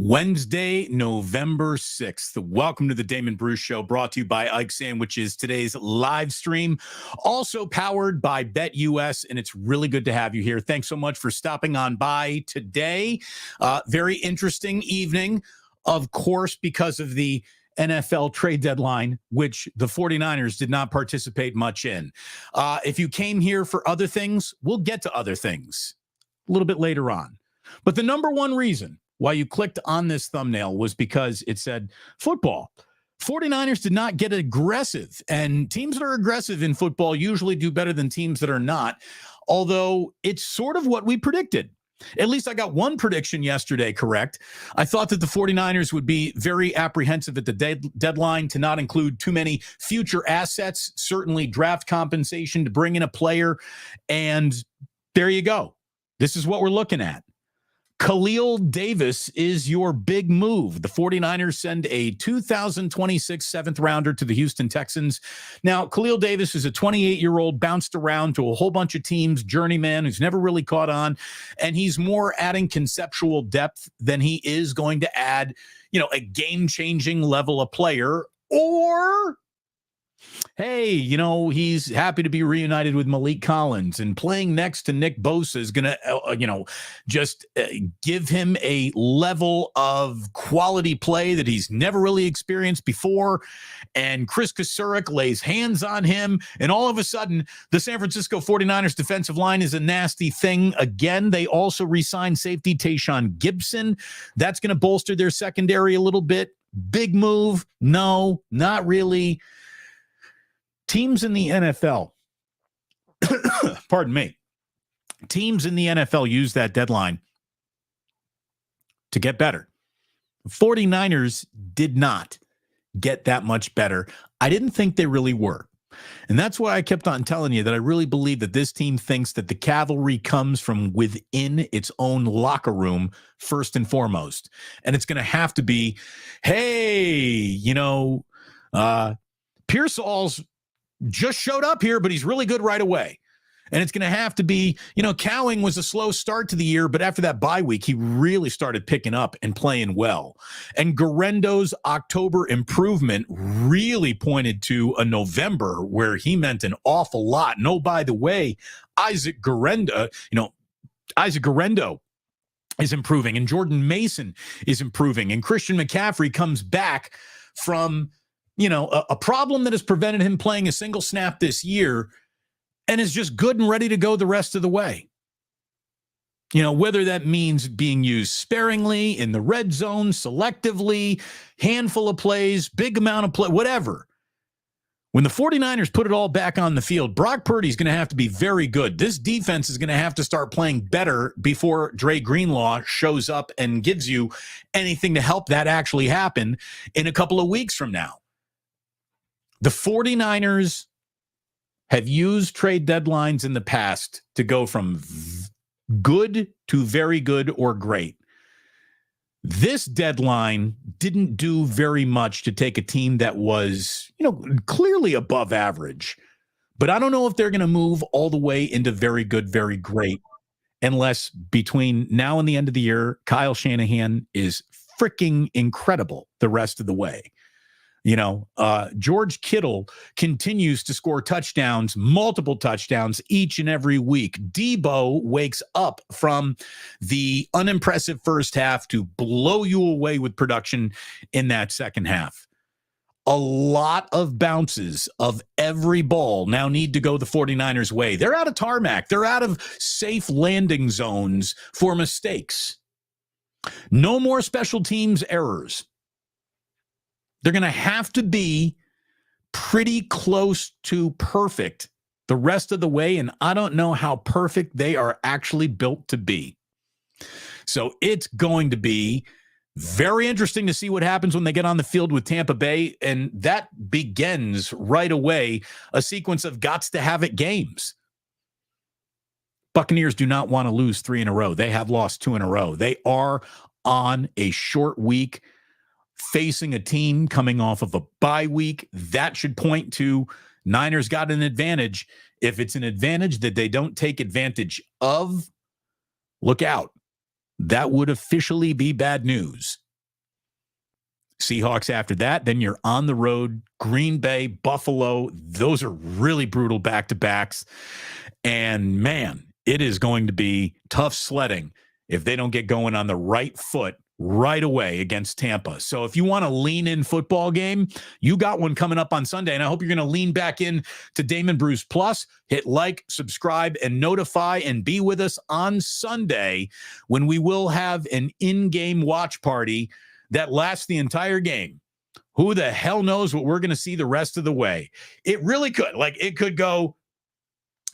Wednesday, November 6th. Welcome to the Damon Bruce Show, brought to you by Ike Sandwiches, today's live stream, also powered by BetUS, and it's really good to have you here. Thanks so much for stopping on by today. Very interesting evening, of course, because of the NFL trade deadline, which the 49ers did not participate much in. If you came here for other things, we'll get to other things a little bit later on. But the number one reason why you clicked on this thumbnail was because it said football. 49ers did not get aggressive, and teams that are aggressive in football usually do better than teams that are not, although it's sort of what we predicted. At least I got one prediction yesterday correct. I thought that the 49ers would be very apprehensive at the deadline to not include too many future assets, certainly draft compensation to bring in a player, and there you go. This is what we're looking at. Khalil Davis is your big move. The 49ers send a 2026 seventh rounder to the Houston Texans. Now, Khalil Davis is a 28-year-old, bounced around to a whole bunch of teams, journeyman who's never really caught on, and he's more adding conceptual depth than he is going to add, a game-changing level of player. Or, hey, he's happy to be reunited with Malik Collins, and playing next to Nick Bosa is going to, just give him a level of quality play that he's never really experienced before. And Chris Kasurik lays hands on him, and all of a sudden, the San Francisco 49ers defensive line is a nasty thing again. They also re-signed safety Tayshaun Gibson. That's going to bolster their secondary a little bit. Big move? No, not really. Teams in the NFL, pardon me, teams in the NFL use that deadline to get better. 49ers did not get that much better. I didn't think they really were. And that's why I kept on telling you that I really believe that this team thinks that the cavalry comes from within its own locker room, first and foremost. And it's going to have to be, hey, Pearsall's just showed up here, but he's really good right away. And it's going to have to be, Cowing was a slow start to the year, but after that bye week, he really started picking up and playing well. And Guarendo's October improvement really pointed to a November where he meant an awful lot. No, by the way, Isaac Guarendo is improving, and Jordan Mason is improving, and Christian McCaffrey comes back from a problem that has prevented him playing a single snap this year and is just good and ready to go the rest of the way. Whether that means being used sparingly, in the red zone, selectively, handful of plays, big amount of play, whatever. When the 49ers put it all back on the field, Brock Purdy's going to have to be very good. This defense is going to have to start playing better before Dre Greenlaw shows up and gives you anything to help that actually happen in a couple of weeks from now. The 49ers have used trade deadlines in the past to go from good to very good or great. This deadline didn't do very much to take a team that was, clearly above average. But I don't know if they're going to move all the way into very good, very great, unless between now and the end of the year, Kyle Shanahan is freaking incredible the rest of the way. George Kittle continues to score touchdowns, multiple touchdowns each and every week. Debo wakes up from the unimpressive first half to blow you away with production in that second half. A lot of bounces of every ball now need to go the 49ers' way. They're out of tarmac. They're out of safe landing zones for mistakes. No more special teams errors. They're going to have to be pretty close to perfect the rest of the way, and I don't know how perfect they are actually built to be. So it's going to be very interesting to see what happens when they get on the field with Tampa Bay, and that begins right away a sequence of gots-to-have-it games. Buccaneers do not want to lose 3 in a row. They have lost 2 in a row. They are on a short week, facing a team coming off of a bye week. That should point to Niners got an advantage. If it's an advantage that they don't take advantage of, look out. That would officially be bad news. Seahawks after that. Then you're on the road, Green Bay, Buffalo. Those are really brutal back-to-backs. And, man, it is going to be tough sledding if they don't get going on the right foot right away against Tampa. So if you want a lean-in football game, you got one coming up on Sunday, and I hope you're going to lean back in to Damon Bruce Plus. Hit like, subscribe, and notify, and be with us on Sunday when we will have an in-game watch party that lasts the entire game. Who the hell knows what we're going to see the rest of the way? It really could. It could go,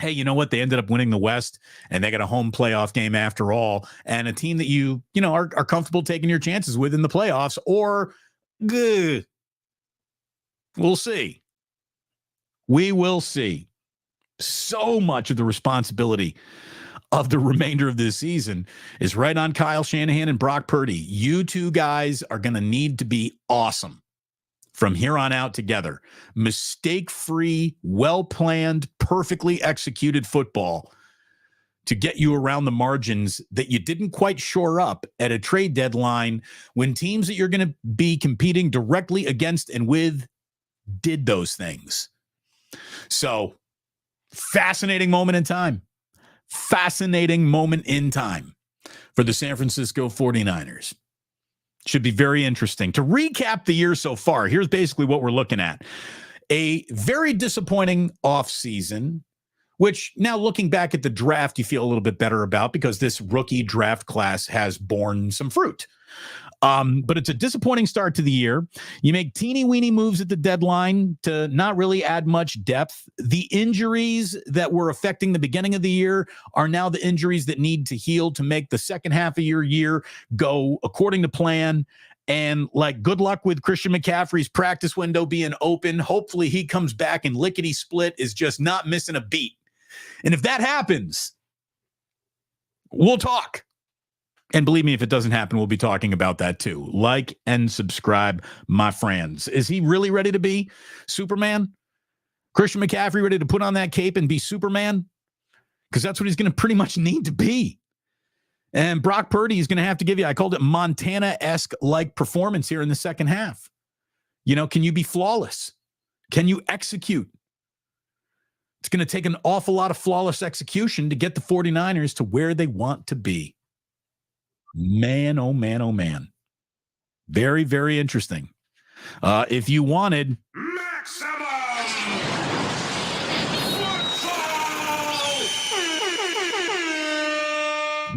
hey, you know what? They ended up winning the West, and they got a home playoff game after all, and a team that you are comfortable taking your chances with in the playoffs, or we'll see. We will see. So much of the responsibility of the remainder of this season is right on Kyle Shanahan and Brock Purdy. You two guys are going to need to be awesome from here on out together. Mistake-free, well-planned, perfectly executed football to get you around the margins that you didn't quite shore up at a trade deadline when teams that you're going to be competing directly against and with did those things. So, fascinating moment in time. Fascinating moment in time for the San Francisco 49ers. Should be very interesting. To recap the year so far, here's basically what we're looking at. A very disappointing offseason, which now looking back at the draft, you feel a little bit better about because this rookie draft class has borne some fruit. But it's a disappointing start to the year. You make teeny-weeny moves at the deadline to not really add much depth. The injuries that were affecting the beginning of the year are now the injuries that need to heal to make the second half of your year go according to plan. And good luck with Christian McCaffrey's practice window being open. Hopefully he comes back and lickety-split is just not missing a beat. And if that happens, we'll talk. And believe me, if it doesn't happen, we'll be talking about that too. Like and subscribe, my friends. Is he really ready to be Superman? Christian McCaffrey ready to put on that cape and be Superman? Because that's what he's going to pretty much need to be. And Brock Purdy is going to have to give you, I called it Montana-esque like performance here in the second half. Can you be flawless? Can you execute? It's going to take an awful lot of flawless execution to get the 49ers to where they want to be. Man, oh man, oh man. Very, very interesting. If you wanted Maximum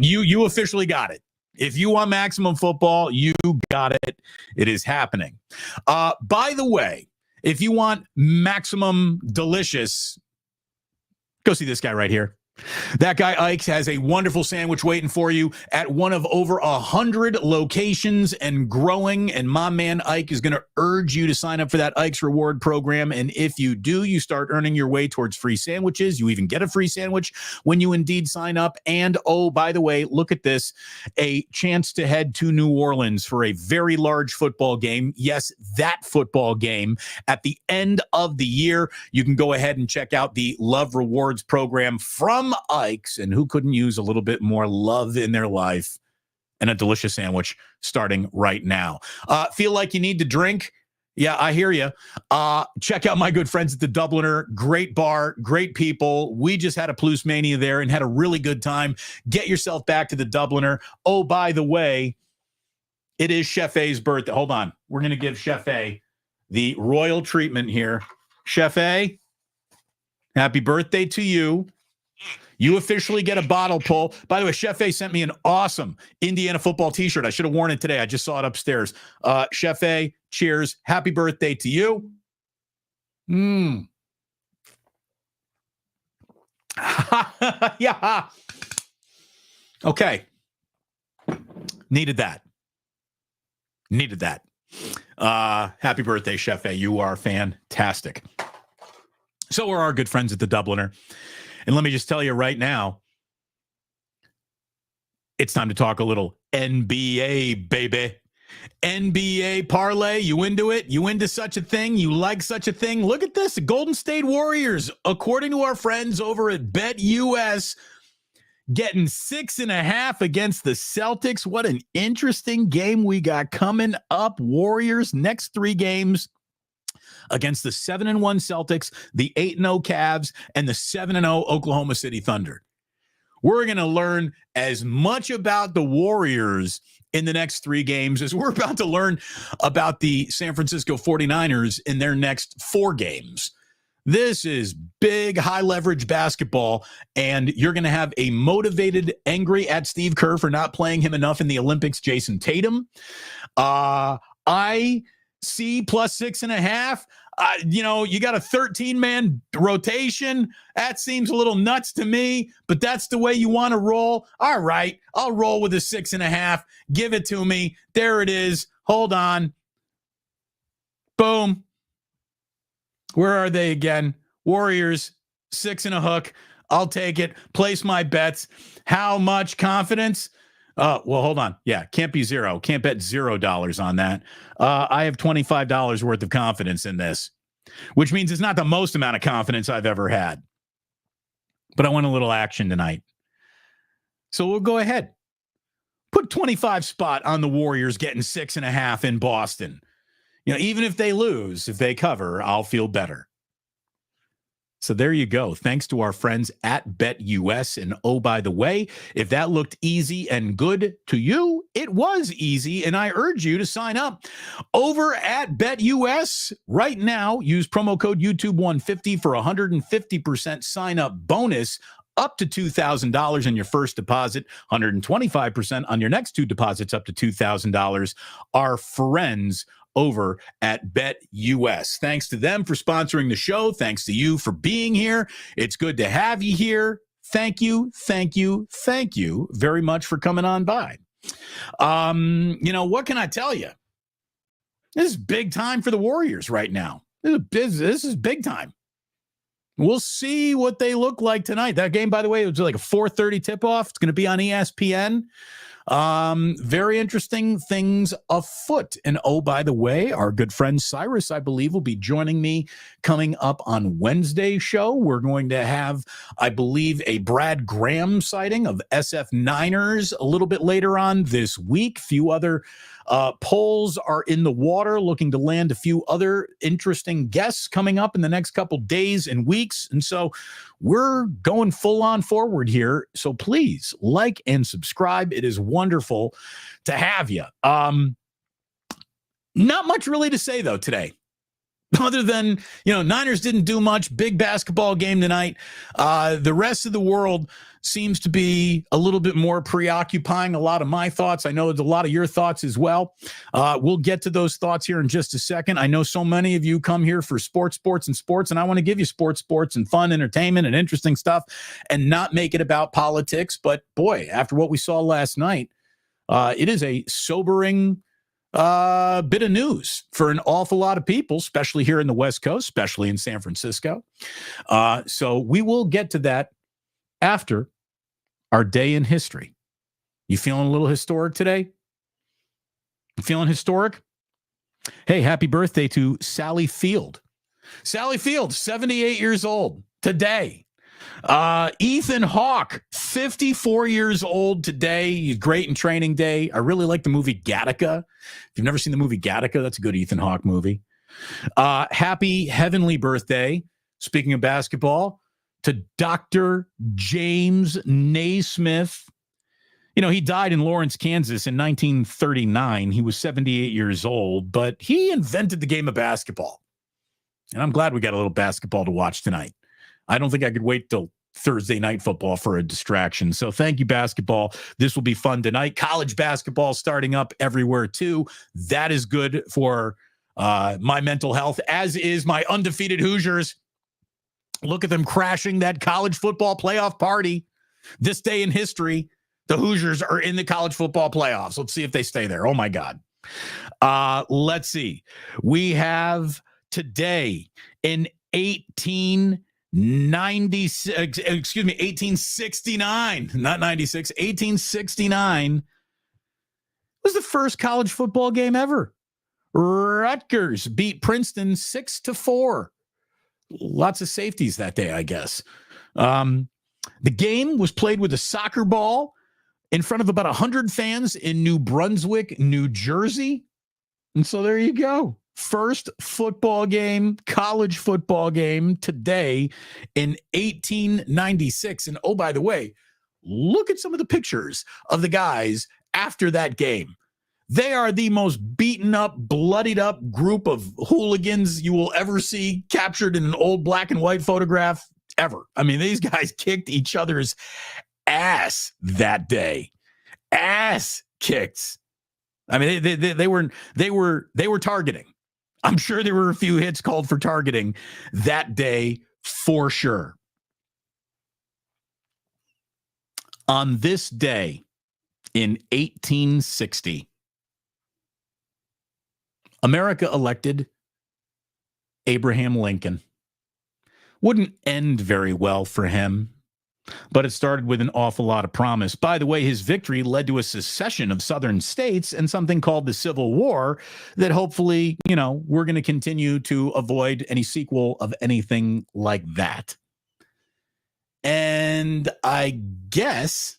Football, you officially got it. If you want maximum football, you got it. It is happening. By the way, if you want maximum delicious, go see this guy right here. That guy Ike's has a wonderful sandwich waiting for you at one of over 100 locations and growing. And my man Ike is going to urge you to sign up for that Ike's Reward program. And if you do, you start earning your way towards free sandwiches. You even get a free sandwich when you indeed sign up. And oh, by the way, look at this, a chance to head to New Orleans for a very large football game. Yes, that football game at the end of the year. You can go ahead and check out the Love Rewards program from Ike's, and who couldn't use a little bit more love in their life and a delicious sandwich starting right now. Feel like you need to drink? Yeah, I hear you. Check out my good friends at the Dubliner. Great bar, great people. We just had a Plus Mania there and had a really good time. Get yourself back to the Dubliner. Oh, by the way, it is Chef A's birthday. Hold on. We're going to give Chef A the royal treatment here. Chef A, happy birthday to you. You officially get a bottle pull. By the way, Chef A sent me an awesome Indiana football t-shirt. I should have worn it today. I just saw it upstairs. Chef A, cheers. Happy birthday to you. Yeah. Okay. Needed that. Happy birthday, Chef A. You are fantastic. So are our good friends at the Dubliner. And let me just tell you right now, it's time to talk a little NBA, baby. NBA parlay, you into it? You into such a thing? You like such a thing? Look at this, the Golden State Warriors, according to our friends over at BetUS, getting 6.5 against the Celtics. What an interesting game we got coming up. Warriors next 3 games against the 7-1 Celtics, the 8-0 Cavs, and the 7-0 Oklahoma City Thunder. We're going to learn as much about the Warriors in the next 3 games as we're about to learn about the San Francisco 49ers in their next 4 games. This is big, high-leverage basketball, and you're going to have a motivated, angry at Steve Kerr for not playing him enough in the Olympics, Jason Tatum. I see plus 6.5. You got a 13-man rotation. That seems a little nuts to me, but that's the way you want to roll. All right, I'll roll with a 6.5. Give it to me. There it is. Hold on. Boom. Where are they again? Warriors, 6 and a hook. I'll take it. Place my bets. How much confidence? Well, hold on. Yeah, can't be 0. Can't bet $0 on that. I have $25 worth of confidence in this, which means it's not the most amount of confidence I've ever had. But I want a little action tonight. So we'll go ahead. Put 25 spot on the Warriors getting 6.5 in Boston. Even if they lose, if they cover, I'll feel better. So there you go. Thanks to our friends at BetUS. And oh, by the way, if that looked easy and good to you, it was easy. And I urge you to sign up over at BetUS right now. Use promo code YouTube150 for 150% sign up bonus up to $2,000 in your first deposit, 125% on your next 2 deposits up to $2,000. Our friends over at BetUS. Thanks to them for sponsoring the show. Thanks to you for being here. It's good to have you here. Thank you, thank you, thank you very much for coming on by. What can I tell you? This is big time for the Warriors right now. This is big time. We'll see what they look like tonight. That game, by the way, it was like a 4:30 tip-off. It's going to be on ESPN. Very interesting things afoot. And oh, by the way, our good friend Cyrus, I believe, will be joining me coming up on Wednesday's show. We're going to have, I believe, a Brad Graham sighting of SF Niners a little bit later on this week. Few other polls are in the water, looking to land a few other interesting guests coming up in the next couple days and weeks. And so we're going full on forward here. So please like and subscribe. It is wonderful to have you. Not much really to say, though, today. Other than, Niners didn't do much. Big basketball game tonight. The rest of the world seems to be a little bit more preoccupying a lot of my thoughts. I know there's a lot of your thoughts as well. We'll get to those thoughts here in just a second. I know so many of you come here for sports, and I want to give you sports, and fun, entertainment, and interesting stuff, and not make it about politics. But boy, after what we saw last night, it is a sobering bit of news for an awful lot of people, especially here in the West Coast, especially in San Francisco. So we will get to that after our day in history. You feeling a little historic today? You feeling historic? Hey, happy birthday to Sally Field. Sally Field, 78 years old today. Ethan Hawke, 54 years old today. He's great in Training Day. I really like the movie Gattaca. If you've never seen the movie Gattaca, that's a good Ethan Hawke movie. Happy heavenly birthday, speaking of basketball, to Dr. James Naismith. He died in Lawrence, Kansas in 1939. He was 78 years old, but he invented the game of basketball. And I'm glad we got a little basketball to watch tonight. I don't think I could wait till Thursday night football for a distraction. So thank you, basketball. This will be fun tonight. College basketball starting up everywhere, too. That is good for my mental health, as is my undefeated Hoosiers. Look at them crashing that college football playoff party. This day in history, the Hoosiers are in the college football playoffs. Let's see if they stay there. Oh, my God. Let's see. We have today in 1869, not 96, 1869 was the first college football game ever. Rutgers beat Princeton 6-4. Lots of safeties that day, I guess. The game was played with a soccer ball in front of about 100 fans in New Brunswick, New Jersey. And so there you go. First football game, college football game today in 1896. And oh, by the way, look at some of the pictures of the guys after that game. They are the most beaten up, bloodied up group of hooligans you will ever see captured in an old black and white photograph ever. I mean, these guys kicked each other's ass that day. Ass kicked. I mean, they were targeting. I'm sure there were a few hits called for targeting that day for sure. On this day in 1860, America elected Abraham Lincoln. Wouldn't end very well for him, but it started with an awful lot of promise. By the way, his victory led to a secession of southern states and something called the Civil War that hopefully, we're going to continue to avoid any sequel of anything like that. And I guess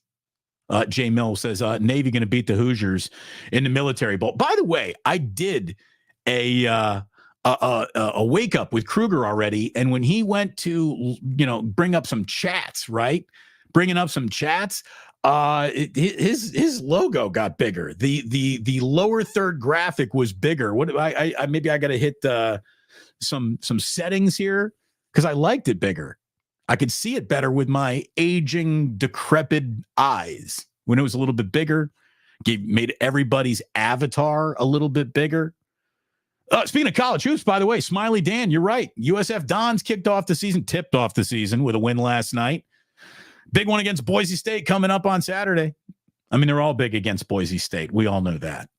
Jay Mill says, Navy going to beat the Hoosiers in the Military Bowl. By the way, I did a wake up with Kruger already. And when he went to, bring up some chats, right? Bringing up some chats, his logo got bigger. The lower third graphic was bigger. What I maybe I got to hit some settings here because I liked it bigger. I could see it better with my aging, decrepit eyes. When it was a little bit bigger, made everybody's avatar a little bit bigger. Speaking of college hoops, by the way, Smiley Dan, you're right. USF Dons tipped off the season with a win last night. Big one against Boise State coming up on Saturday. I mean, they're all big against Boise State. We all know that.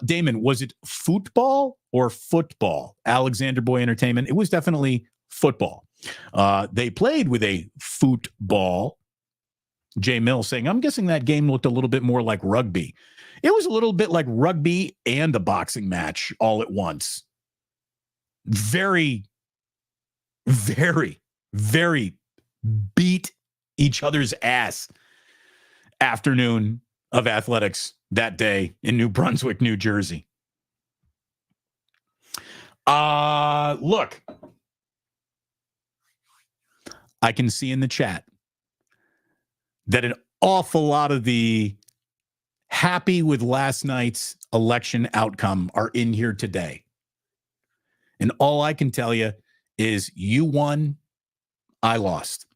Damon, was it football or football? Alexander Boy Entertainment. It was definitely football. They played with a football. Jay Mills saying, I'm guessing that game looked a little bit more like rugby. It was a little bit like rugby and a boxing match all at once. Very, very, very beat each other's ass afternoon of athletics that day in New Brunswick, New Jersey. Look, I can see in the chat that an awful lot of the happy with last night's election outcome are in here today. And all I can tell you is you won, I lost.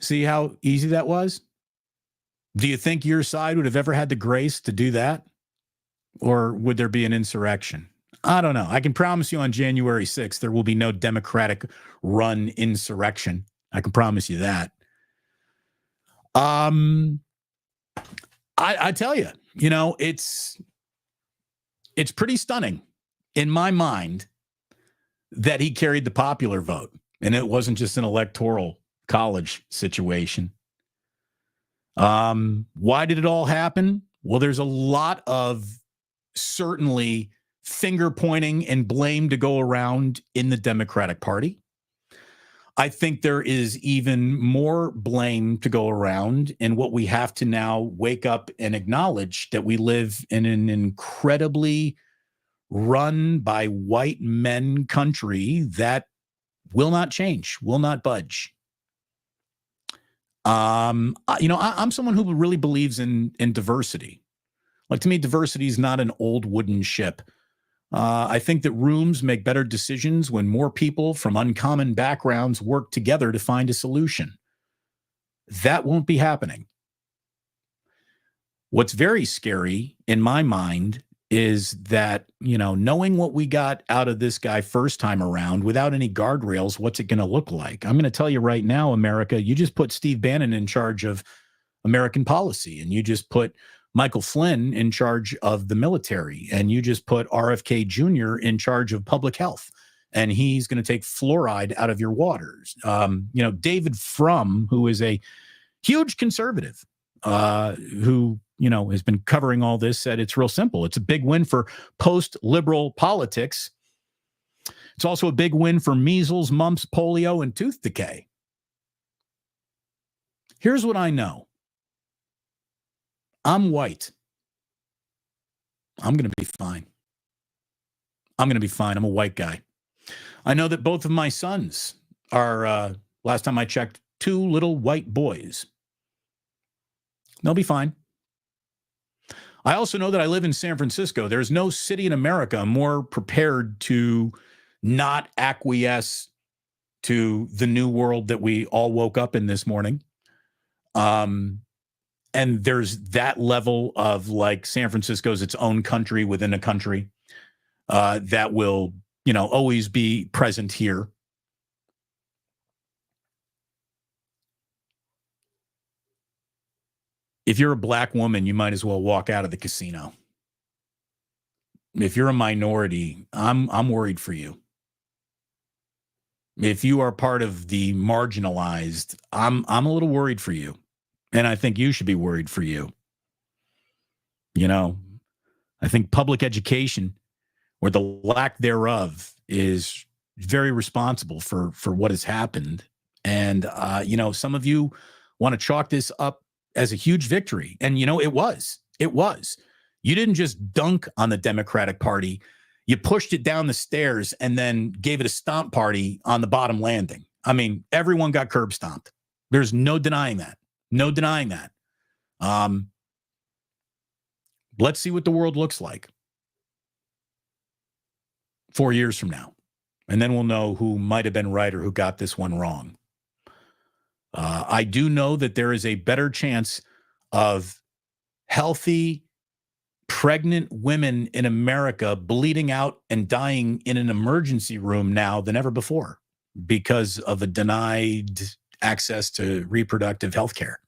See how easy that was? Do you think your side would have ever had the grace to do that? Or would there be an insurrection? I don't know. I can promise you on January 6th, there will be no Democratic run insurrection. I can promise you that. I tell you, it's pretty stunning in my mind that he carried the popular vote and it wasn't just an electoral college situation. Why did it all happen? Well, there's a lot of certainly finger pointing and blame to go around in the Democratic Party. I think there is even more blame to go around in what we have to now wake up and acknowledge that we live in an incredibly run by white men country that will not change, will not budge. I'm someone who really believes in diversity. Like, to me, diversity is not an old wooden ship. I think that rooms make better decisions when more people from uncommon backgrounds work together to find a solution. That won't be happening. What's very scary in my mind is that, knowing what we got out of this guy first time around without any guardrails, what's it going to look like? I'm going to tell you right now, America, you just put Steve Bannon in charge of American policy, and you just put Michael Flynn in charge of the military, and you just put RFK Jr. in charge of public health, and he's going to take fluoride out of your waters. David Frum, who is a huge conservative, who has been covering all this, said it's real simple. It's a big win for post-liberal politics It's also a big win for measles, mumps, polio, and tooth decay. Here's what I know. I'm white. I'm going to be fine. I'm going to be fine. I'm a white guy. I know that both of my sons are, last time I checked, 2 little white boys. They'll be fine. I also know that I live in San Francisco. There's no city in America more prepared to not acquiesce to the new world that we all woke up in this morning. And there's that level of like San Francisco's its own country within a country that will, always be present here. If you're a black woman, you might as well walk out of the casino. If you're a minority, I'm worried for you. If you are part of the marginalized, I'm a little worried for you. And I think you should be worried for you. I think public education, or the lack thereof, is very responsible for what has happened. And, some of you want to chalk this up as a huge victory. And, it was. You didn't just dunk on the Democratic Party. You pushed it down the stairs and then gave it a stomp party on the bottom landing. I mean, everyone got curb stomped. There's no denying that. No denying that. Let's see what the world looks like 4 years from now. And then we'll know who might have been right or who got this one wrong. I do know that there is a better chance of healthy, pregnant women in America bleeding out and dying in an emergency room now than ever before because of a denied access to reproductive health care.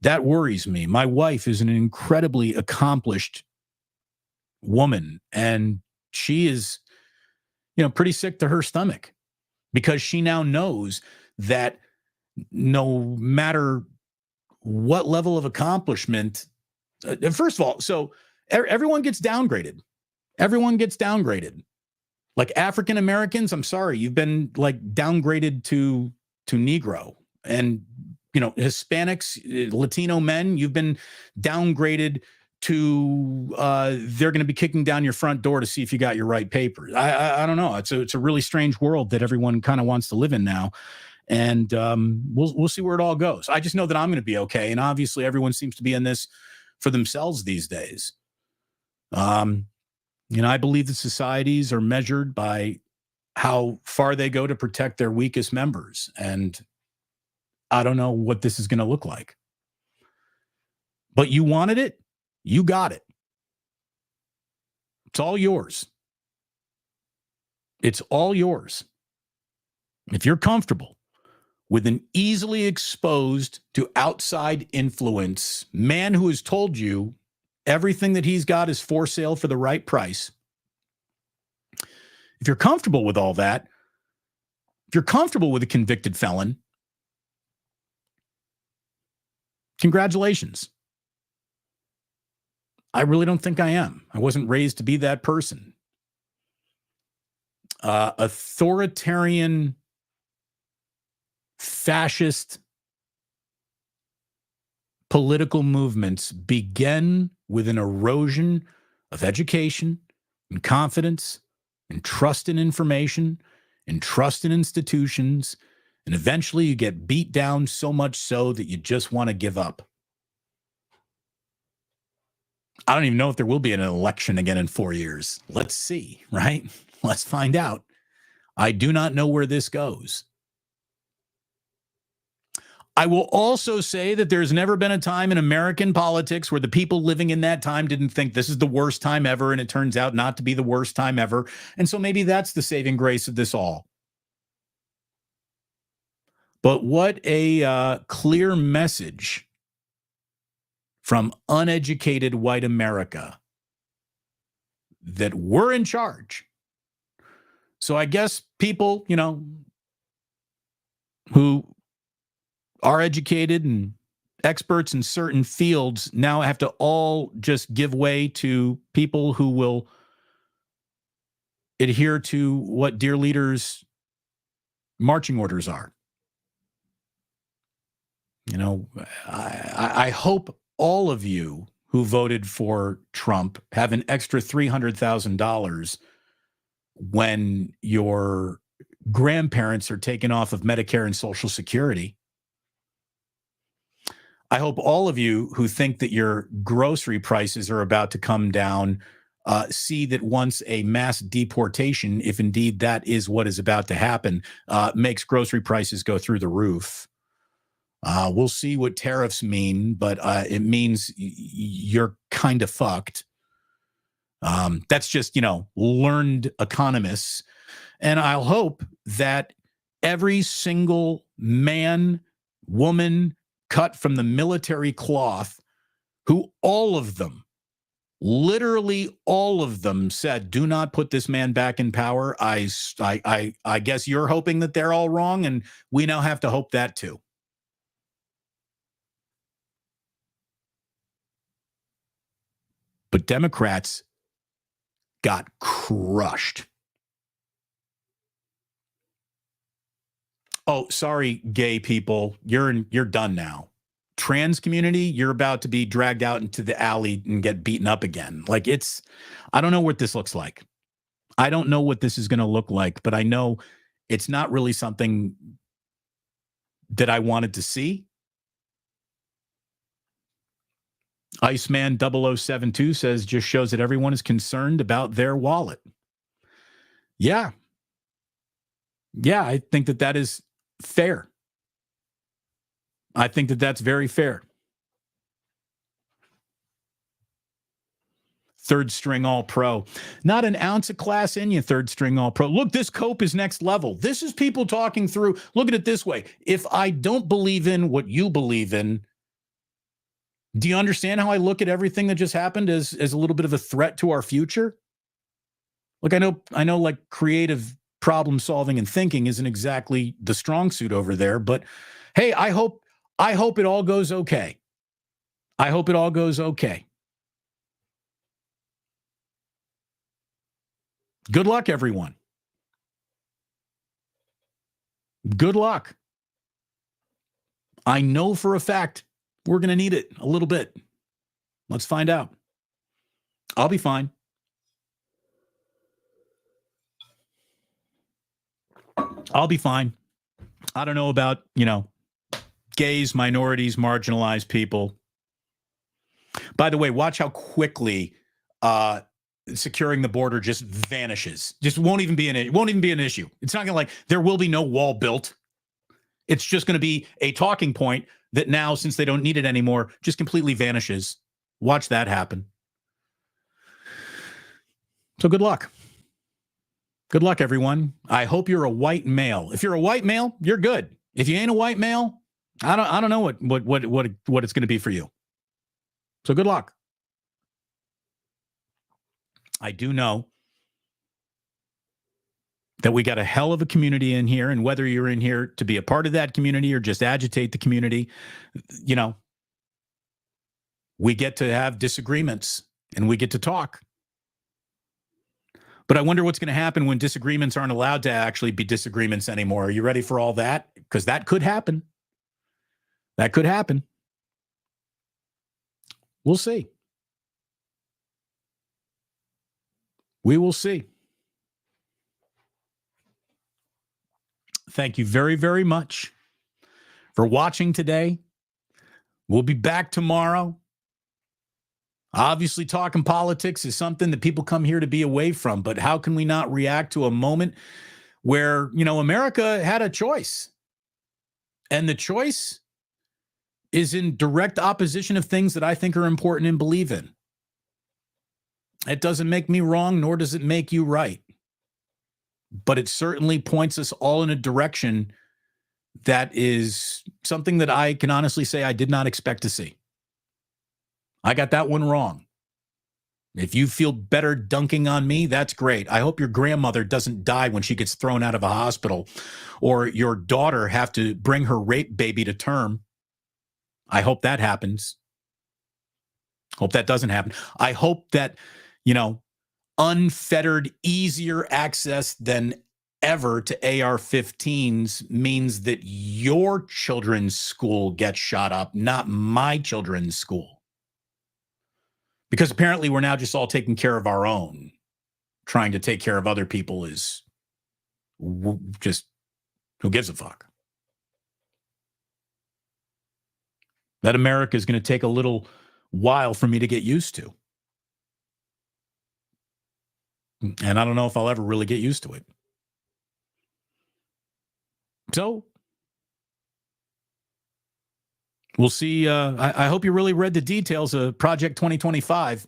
That worries me. My wife is an incredibly accomplished woman, and she is, pretty sick to her stomach because she now knows that no matter what level of accomplishment, first of all, so everyone gets downgraded. Everyone gets downgraded. Like African Americans, I'm sorry, you've been like downgraded to Negro. And, Hispanics, Latino men, you've been downgraded to they're going to be kicking down your front door to see if you got your right papers. I don't know. It's a really strange world that everyone kind of wants to live in now. And we'll see where it all goes. I just know that I'm going to be okay. And obviously everyone seems to be in this for themselves these days. I believe that societies are measured by how far they go to protect their weakest members. And I don't know what this is going to look like. But you wanted it, you got it. It's all yours. It's all yours. If you're comfortable with an easily exposed to outside influence man who has told you everything that he's got is for sale for the right price, if you're comfortable with all that, if you're comfortable with a convicted felon, congratulations. I really don't think I am. I wasn't raised to be that person. Authoritarian, fascist political movements begin with an erosion of education and confidence and trust in information and trust in institutions. And eventually you get beat down so much so that you just want to give up. I don't even know if there will be an election again in 4 years. Let's see, right? Let's find out. I do not know where this goes. I will also say that there's never been a time in American politics where the people living in that time didn't think this is the worst time ever, and it turns out not to be the worst time ever. And so maybe that's the saving grace of this all. But what a clear message from uneducated white America that we're in charge. So I guess people, who are educated and experts in certain fields now have to all just give way to people who will adhere to what dear leaders' marching orders are. You know, I hope all of you who voted for Trump have an extra $300,000 when your grandparents are taken off of Medicare and Social Security. I hope all of you who think that your grocery prices are about to come down see that once a mass deportation, if indeed that is what is about to happen, makes grocery prices go through the roof. We'll see what tariffs mean, but it means you're kind of fucked. That's just, learned economists. And I'll hope that every single man, woman cut from the military cloth, who all of them, literally all of them said, do not put this man back in power. I guess you're hoping that they're all wrong, and we now have to hope that too. But Democrats got crushed. Oh, sorry, gay people. You're done now. Trans community, you're about to be dragged out into the alley and get beaten up again. I don't know what this looks like. I don't know what this is going to look like, but I know it's not really something that I wanted to see. Iceman 0072 says, just shows that everyone is concerned about their wallet. Yeah. Yeah, I think that is fair. I think that that's very fair. Third string all pro. Not an ounce of class in you, third string all pro. Look, this cope is next level. This is people talking through. Look at it this way. If I don't believe in what you believe in, do you understand how I look at everything that just happened as a little bit of a threat to our future? Look, I know like creative problem solving and thinking isn't exactly the strong suit over there, but hey, I hope it all goes okay. I hope it all goes okay. Good luck, everyone. Good luck. I know for a fact we're going to need it a little bit. Let's find out. I'll be fine. I'll be fine. I don't know about, gays, minorities, marginalized people. By the way, watch how quickly securing the border just vanishes. Just won't even be an issue. It's not going to there will be no wall built. It's just going to be a talking point that now, since they don't need it anymore, just completely vanishes. Watch that happen. So good luck. Good luck, everyone. I hope you're a white male. If you're a white male, you're good. If you ain't a white male, I don't know what it's going to be for you. So good luck. I do know that we got a hell of a community in here, and whether you're in here to be a part of that community or just agitate the community, we get to have disagreements and we get to talk. But I wonder what's going to happen when disagreements aren't allowed to actually be disagreements anymore. Are you ready for all that? Because that could happen. That could happen. We'll see. We will see. Thank you very, very much for watching today. We'll be back tomorrow. Obviously, talking politics is something that people come here to be away from, but how can we not react to a moment where, America had a choice? And the choice is in direct opposition of things that I think are important and believe in. It doesn't make me wrong, nor does it make you right. But it certainly points us all in a direction that is something that I can honestly say I did not expect to see. I got that one wrong. If you feel better dunking on me, that's great. I hope your grandmother doesn't die when she gets thrown out of a hospital, or your daughter have to bring her rape baby to term. I hope that happens. Hope that doesn't happen. I hope that, unfettered, easier access than ever to AR-15s means that your children's school gets shot up, not my children's school. Because apparently we're now just all taking care of our own. Trying to take care of other people is just, who gives a fuck? That America is going to take a little while for me to get used to. And I don't know if I'll ever really get used to it. So we'll see. I hope you really read the details of Project 2025,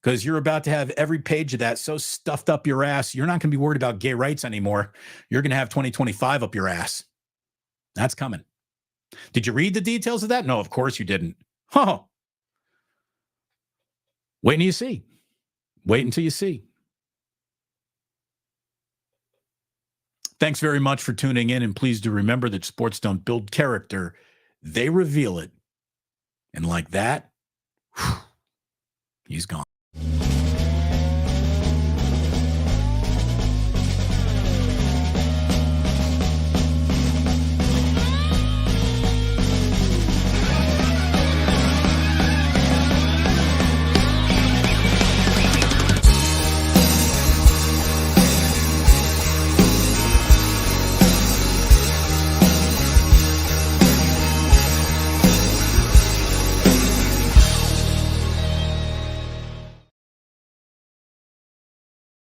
because you're about to have every page of that so stuffed up your ass, you're not going to be worried about gay rights anymore. You're going to have 2025 up your ass. That's coming. Did you read the details of that? No, of course you didn't. Oh. Wait until you see. Wait until you see. Thanks very much for tuning in, and please do remember that sports don't build character. They reveal it. And like that, he's gone.